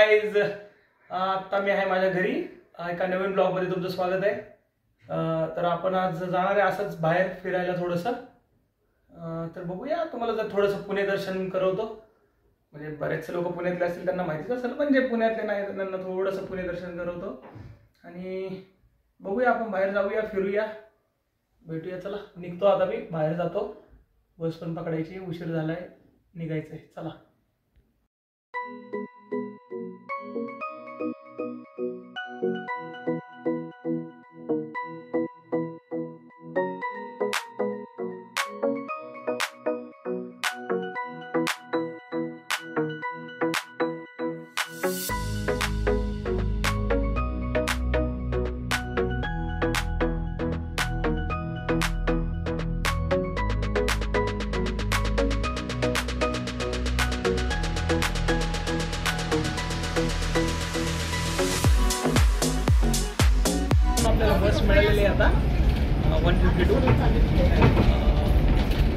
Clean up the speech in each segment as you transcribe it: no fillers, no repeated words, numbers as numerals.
Guys, आता मी आहे माझ्या घरी एका नवीन ब्लॉग मध्ये तुमचं स्वागत आहे। तर आपण आज जाणार आहे असंच बाहेर फिरायला थोडंसं। तर बघूया, तुम्हाला जर थोडंसं पुणे दर्शन करवतो। म्हणजे बरेचसे लोक पुण्यातले असतील त्यांना माहितीच असेल, पण जे पुण्यातले नाही त्यांना थोडंसं पुणे दर्शन करवतो आणि बघूया, आपण बाहेर जाऊया, फिरूया, भेटूया। चला निघतो, आता मी बाहेर जातो, बस पण पकडायची, उशीर झालाय, निघायचंय, चला। बस मिळालेली आहे आता 152,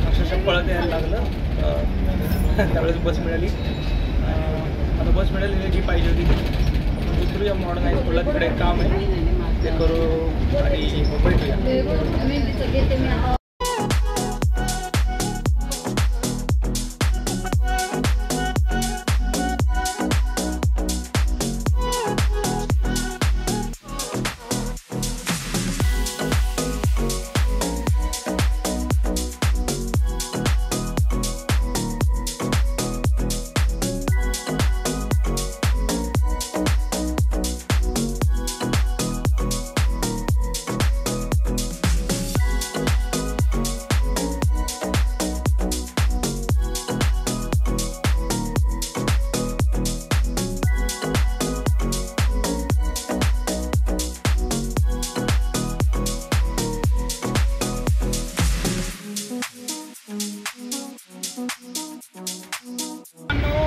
अक्षरशः पळत यायला लागलं, त्यावेळेस बस मिळाली। आता बस मिळालेली जी पाहिजे होती ती उतरूया, मॉडर्नाइज थोडं तिकडे काम आहे ते करू आणि भेटूया।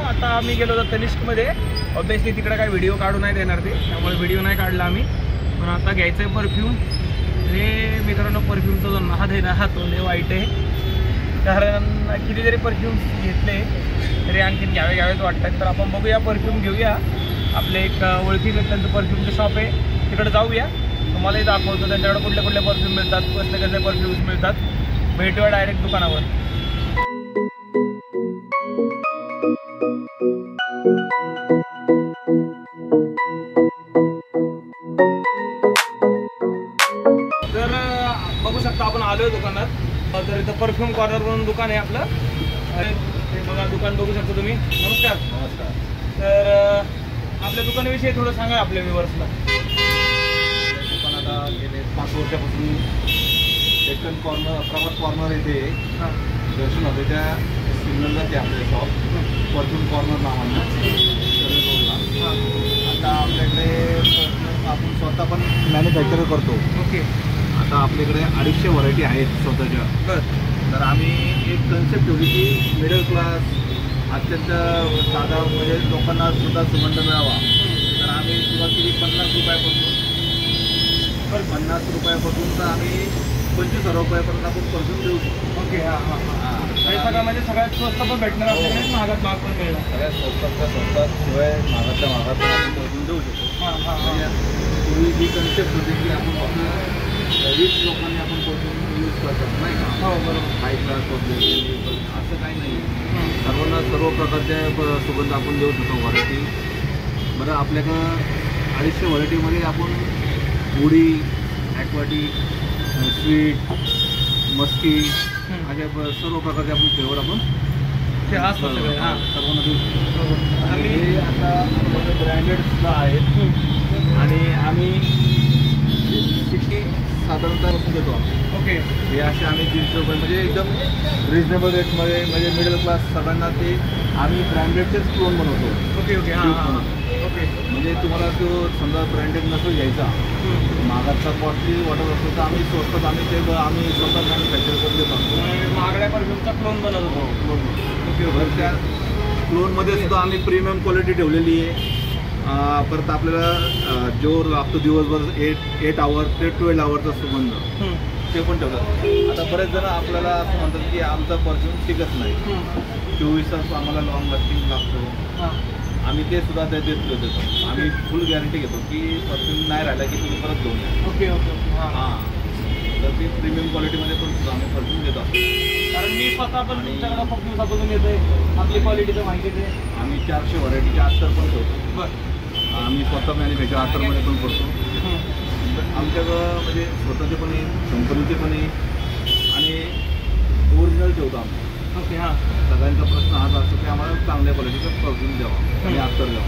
आता आम्ही गेलो होतो तनिष्कमध्ये, ऑब्वियसली तिकडे काही व्हिडिओ काढू नाही देणार ते, त्यामुळे व्हिडिओ नाही काढला आम्ही। पण आता घ्यायचं आहे परफ्यूम। रे मित्रांनो, परफ्यूमचा जो नाद आहे ना, तो लय वाईट आहे, कारण किती जरी परफ्यूम्स घेतले तरी आणखीन घ्यावेच वाटतात। तर आपण बघूया, परफ्यूम घेऊया। आपले एक ओळखीचं त्यांचं परफ्यूमचं शॉप आहे, तिकडे जाऊया, तुम्हालाही दाखवतो त्यांच्याकडे कुठले कुठले परफ्यूम मिळतात, कसले कसले परफ्यूम्स मिळतात। भेटूया डायरेक्ट दुकानावर। तर बघू शकता, आपण आलोय दुकानात। तर इथं परफ्यूम कॉर्नर म्हणून दुकान आहे आपलं, हे बघा दुकान बघू शकता तुम्ही। नमस्कार। नमस्कार। तर आपल्या दुकानाविषयी थोडं सांगा आपल्या व्ह्यूअर्सला। दुकान आता गेले 5 वर्षापासून डेक्कन कॉर्नर, प्रभात कॉर्नर येथे दर्शन होते, त्या सिग्नलला ते आपले शॉप परफ्यूम कॉर्नर नावानं रोडला। आता आपल्याकडे आपण स्वतः पण मॅन्युफॅक्चर करतो। ओके। आता आपल्याकडे 250 व्हरायटी आहेत स्वतःच्या। तर आम्ही एक कन्सेप्ट ठेवली की मिडल क्लास, अत्यंत साधा म्हणजे लोकांना सुद्धा सुगंध मिळावा। तर आम्ही सुरुवात केली 50 रुपयापासून, तर 50 रुपयापासून तर आम्ही 25,000 रुपयापर्यंत आपण परफ्यूम देऊ शकतो। ओके। सगळं म्हणजे सगळ्यात स्वस्त पण भेटणार आपल्याकडे, महागात महाग पण मिळणार, सगळ्यात स्वस्तातल्या स्वस्तात, शिवाय महागातल्या महागात पण आपण परफ्यूम देऊ शकतो। पूर्वी जी कन्सेप्ट होती की आपण फक्त रिच लोकांनी आपण परफ्यूम यूज करतात, नाही का? हो बरोबर। हाय क्लास पब्लिक असं काही नाही, सर्वांना सर्व प्रकारचे सुगंध आपण देऊ शकतो व्हरायटी। बरं, आपल्याकडं 250 व्हरायटीमध्ये आपण उडी, ॲक्वाटिक, स्वीट, मस्की अशा सर्व प्रकारचे आपण फ्लेवर आपण ते असतं सगळे सर्वांना देऊ शकतो। आणि हे आता ब्रँडेड सुद्धा आहेत आणि आम्ही 60 साधारणतः देतो आम्ही। ओके। हे असे आम्ही 300 रुपये म्हणजे एकदम रिजनेबल रेटमध्ये, म्हणजे मिडल क्लास सगळ्यांना ते आम्ही ब्रँडेडचेच क्लोन बनवतो। Okay okay. ओके। म्हणजे तुम्हाला तो समजा ब्रँडेड नसेल घ्यायचा, महागाचा कॉस्टली वाटत असतो, तर आम्ही स्वस्तात आम्ही ते आम्ही स्वतः मॅन्युफॅक्चर करून देतो। महागड्या परफ्यूमचा क्लोन बनवतो। ओके। बरं, त्या क्लोनमध्ये सुद्धा आम्ही प्रीमियम क्वालिटी ठेवलेली आहे। परत आपल्याला जो लागतो दिवसभर 8 आवर ते 12 आवरचा सुगंध ते पण ठेवतात। आता बरेच जण आपल्याला असं म्हणतात की आमचा परफ्यूम टिकत नाही, 24 तास आम्हाला लॉंग लास्टिंग लागतो। आम्ही ते सुद्धा देतो. आम्ही फुल गॅरंटी घेतो की परफ्यूम नाही राहिला की तुम्ही परत घेऊन या. ओके ओके हां हां, तर ती प्रीमियम क्वालिटीमध्ये पण सुद्धा आम्ही परफ्यूम देतो. कारण मी स्वतः पण तुमच्याकडे खूप दिवसापासून येतोय, आपली क्वालिटी तर माहितीच आहे. आम्ही 400 व्हरायटीचे अत्तर पण ठेवतो. बरं. आम्ही स्वतः मॅन्युफॅक्चर अत्तरमध्ये पण करतो. आमच्याकडं म्हणजे स्वतःचे पण आहे, कंपनीचे पण आहे आणि ओरिजिनल ठेवतो आम्ही. ओके हां. सगळ्यांचा प्रश्न हाच असतो की आम्हाला चांगल्या क्वालिटीचं परफ्यूम द्यावा आणि अत्तर द्यावा.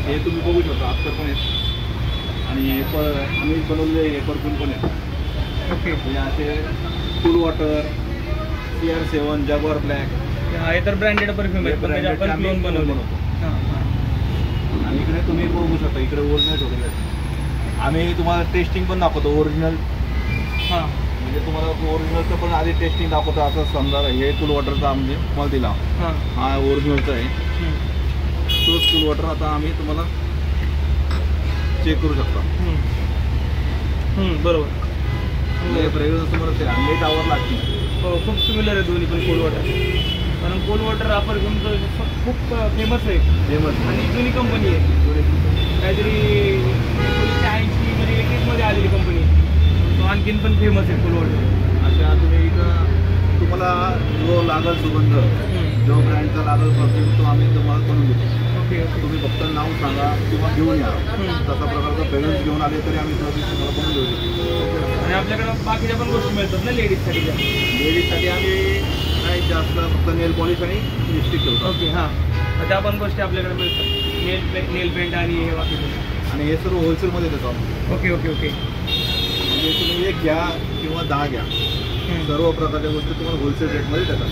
हे तुम्ही बघू शकता, अत्तर पण आहेत आणि हे आम्ही बनवलेले हे परफ्यूम पण आहेत. ओके. म्हणजे असे cool water, CR7, Jaguar black. हे तर ब्रँडेड परफ्यूम आहे, पण त्याचे आपण क्लोन बनवतो. हां हां. आणि इकडे तुम्ही बघू शकता, इकडे ओरिजिनल ठेवलेले आहेत. आम्ही तुम्हाला टेस्टिंग पण दाखवतो ओरिजिनल. हां. म्हणजे तुम्हाला ओरिजिनलचं पण आधी टेस्टिंग दाखवतो. असं समजा हे कूल वॉटरचा म्हणजे मला दिला, हां हा ओरिजिनलचा आहे. तोच कूल वॉटर आता आम्ही तुम्हाला चेक करू शकता. बरोबर. म्हणजे फ्रेग्रन्स तुम्हाला 8 आवर लागतील. हो, खूप सिमिलर आहे दोन्ही पण कोल्ड वॉटर. कारण कोल्ड वॉटर हा परफ्यूमचं खूप फेमस आहे आणि जुनी कंपनी आहे. काहीतरी 1980 म्हणजे 21मध्ये आलेली कंपनी. तो आणखीन पण फेमस आहे कोल्ड वॉटर. अशा तुम्ही इथं तुम्हाला जो लागल सुगंध, जो ब्रँडचा लागल परफ्यूम तो आम्ही तुम्हाला करून देतो. Okay okay. तुम्ही फक्त नाव सांगा किंवा घेऊन या. तसा प्रकारचा फ्रेग्रन्स घेऊन आले तरी आम्ही तुम्हाला बनवून देऊ शकतो. आणि आपल्याकडं बाकीच्या पण गोष्टी मिळतात ना लेडीजसाठीच्या. लेडीजसाठी आम्ही नाही जास्त फक्त नेल पॉलिश आणि लिपस्टिक ठेवतो. ओके हां. तर त्या पण गोष्टी आपल्याकडे मिळतात, नेल पेंट आणि हे बाकीचे. आणि हे सर्व होलसेलमध्ये देतो आपण. Okay okay okay. म्हणजे तुम्ही 1 घ्या किंवा 10 घ्या, सर्व प्रकारच्या गोष्टी तुम्हाला होलसेल रेटमध्ये देतात.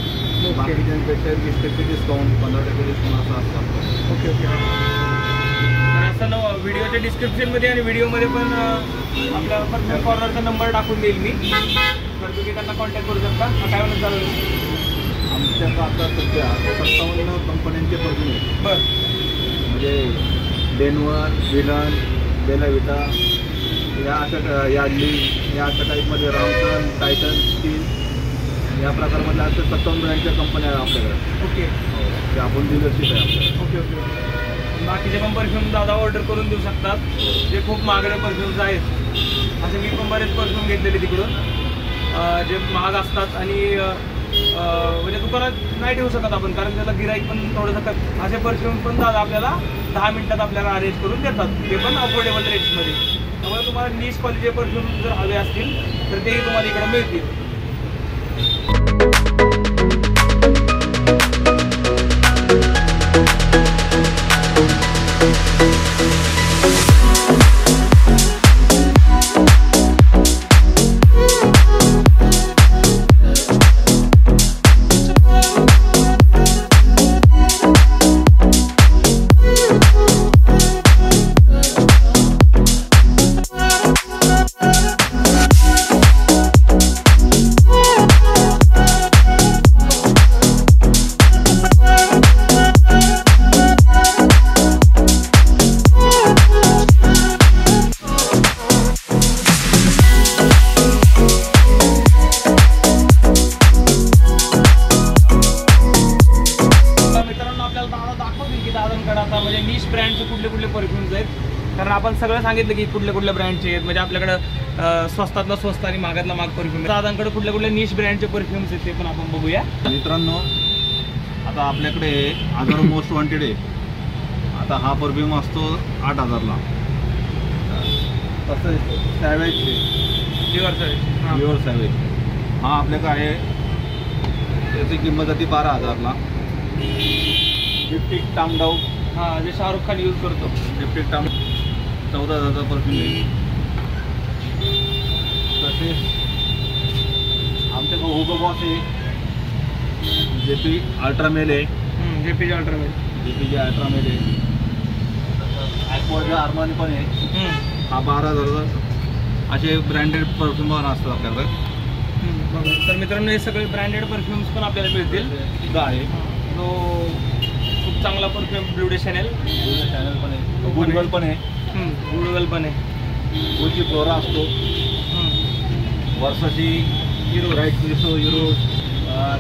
बाकीच्यांपेक्षा 20% डिस्काउंट, 15% डिस्काउंट असं असतं. Okay okay. तर असं व्हिडिओच्या डिस्क्रिप्शनमध्ये आणि व्हिडिओमध्ये पण आपल्या परफ्यूम कॉर्नरचा नंबर टाकून देईल मी, तर तुम्ही त्यांना कॉन्टॅक्ट करू शकता. काय म्हणत चालू आमच्याकडं आता सध्या 57 कंपन्यांचे परफ्यूम आहेत. बरं. म्हणजे डेनवर, विलन, बेला विटा, या अशा यार्डली, या अशा टाईपमध्ये रामसन, टायटन, स्टील या प्रकारमध्ये अशा 57 ब्रँडच्या कंपन्या आहेत आपल्याकडे. ओके. ते आपण डीलरशिप आहे आपल्याकडे. Okay okay. बाकीचे पण परफ्यूम दादा ऑर्डर करून देऊ शकतात, जे खूप महागडे परफ्यूम्स आहेत. असे मी पण बरेच परफ्यूम घेतलेले तिकडून, जे महाग असतात आणि म्हणजे दुकानात नाही ठेवू शकत आपण, कारण त्याला गिराईक पण थोडंसं. असे परफ्यूम पण दादा आपल्याला 10 मिनिटात आपल्याला अरेंज करून देतात, ते पण अफोर्डेबल रेट्समध्ये. त्यामुळे तुम्हाला नीस क्वालिटीचे परफ्यूम जर हवे असतील तर तेही तुम्हाला इकडे मिळतील. म्हणजे नीश ब्रँडचे कुठले कुठले परफ्यूम्स आहेत, कारण आपण सगळं सांगितलं की कुठल्या कुठल्या ब्रँडचे आहेत. म्हणजे आपल्याकडं स्वस्तातला स्वस्त आणि महागातला महाग परफ्यूम आहे. दादांकडे कुठल्या कुठल्या नीश ब्रँडचे परफ्यूम्स आहेत ते पण आपण बघूया. मित्रांनो, आता आपल्याकडे आजार मोस्ट वॉन्टेड आहे. आता हा परफ्यूम असतो 8,000ला. तसं सॅवेजचे प्युअर सॅवेज हा आपल्याकडे आहे, त्याची किंमत जाते 12,000ला. लिपस्टिक टामडाऊ, हां, जे शाहरुख खान यूज करतो. लिपस्टिक टाम 14,000चा परफ्यूम आहे. तसेच आमच्याकडे हुगो बॉस आहे, JP अल्ट्रामेल आहे, JPG अल्ट्रामेल, JPG अल्ट्रामेल आहे. ॲक्वाचा आर्मानी पण आहे, हा 12,000चा. असे ब्रँडेड परफ्यूम असतात आपल्याकडे. तर मित्रांनो, हे सगळे ब्रँडेड परफ्यूम्स पण आपल्याला मिळतील. सुद्धा आहे तो खूप चांगला परफ्यूम ब्लू डे शॅनेल पण आहे, गुडगल पण आहे, गुडगल पण आहे, गुडची फ्लोरा असतो, वर्षाची हिरो राईट क्रिसो हिरो,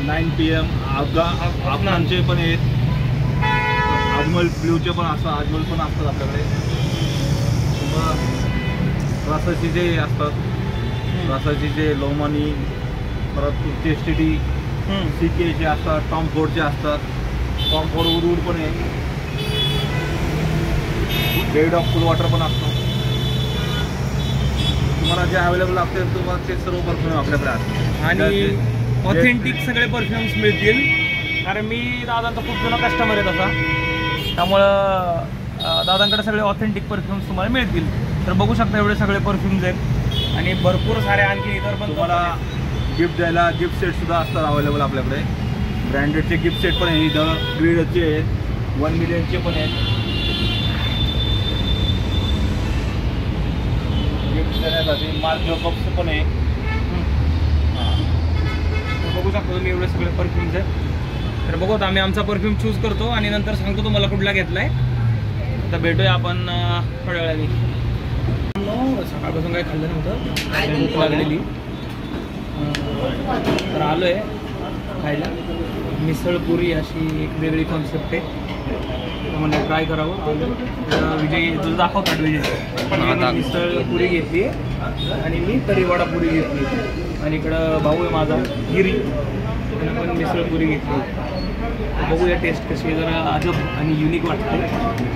9 PM अफगाणचे पण आहेत, अजमल ब्ल्यूचे पण असतात, अजमल पण असतात आपल्याकडे. रसाची जे असतात, रसाची जे लोमानी, परत टेस्टी CKचे असतात, टॉमफोर्डचे असतात. टॉमफोर्ड उडूड पण आहे, बेड ऑफ कूल वॉटर पण असतो. तुम्हाला जे अवेलेबल असतील तुम्हाला ते सर्व परफ्यूम आपल्याकडे असतात. आणि ऑथेंटिक सगळे परफ्युम्स मिळतील, कारण मी दादांचा खूप जुना कस्टमर आहे तसा, त्यामुळं दादांकडे सगळे ऑथेंटिक परफ्युम्स तुम्हाला मिळतील. तर बघू शकता एवढे सगळे परफ्युम्स आहेत आणि भरपूर सारे आणखी इतर पण तुम्हाला गिफ्ट द्यायला गिफ्ट सेटसुद्धा असतात अवेलेबल आपल्याकडे. ब्रँडेडचे गिफ्ट सेट पण आहे, इथं ग्रीडचे आहेत, 1 मिलियनचे पण आहेत. गिफ्ट देण्यासाठी मार्क जॅकॉब्सचं पण आहे. बघू शकतो तुम्ही एवढे सगळे परफ्युम्स आहेत. तर बघू आता आम्ही आमचा परफ्यूम चूज करतो आणि नंतर सांगतो तुम्हाला कुठला घेतला आहे. तर भेटूया आपण थोड्या वेळाने. सकाळपासून काही खाल्लं नव्हतं, भूक लागलेली, तर आलो आहे खायला. मिसळपुरी अशी एक वेगळी कॉन्सेप्ट आहे, म्हणजे ट्राय करावं. विजय तुझं दाखवतात विजय. मिसळपुरी घेतली आहे आणि मी तरीवाडा पुरी घेतली, आणि इकडं भाऊ आहे माझा गिरी, त्यानं पण मिसळपुरी घेतली. बघूया टेस्ट कशी आहे, जरा अजब आणि युनिक वाटते.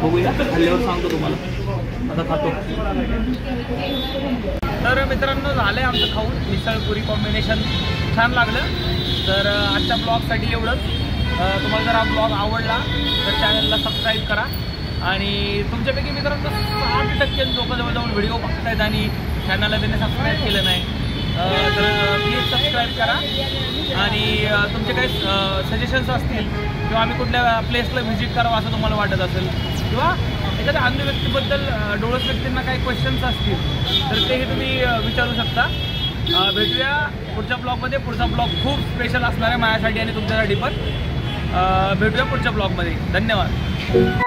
बघूया, खाल्ल्यावर सांगतो तुम्हाला. आता खातो. तर मित्रांनो झालं आहे आमचं खाऊन. मिसळपुरी कॉम्बिनेशन छान लागलं. तर आजच्या ब्लॉगसाठी एवढंच. तुम्हाला जर हा ब्लॉग आवडला तर चॅनलला सबस्क्राईब करा. आणि तुमच्यापैकी मित्रांनो 60% लोक जवळजवळ व्हिडिओ बघतायत आणि चॅनलला त्यांनी सबस्क्राईब केलं नाही, तर प्लीज सबस्क्राईब करा. आणि तुमचे काही सजेशन्स असतील किंवा आम्ही कुठल्या प्लेसला व्हिजिट करावं असं तुम्हाला वाटत असेल, किंवा एखाद्या अन्य व्यक्तीबद्दल डोळस व्यक्तींना काही क्वेश्चन्स असतील तर तेही तुम्ही विचारू शकता. भेटूया पुढच्या ब्लॉगमध्ये. पुढचा ब्लॉग खूप स्पेशल असणार आहे माझ्यासाठी आणि तुमच्यासाठी पण. भेटूया पुढच्या ब्लॉगमध्ये. धन्यवाद.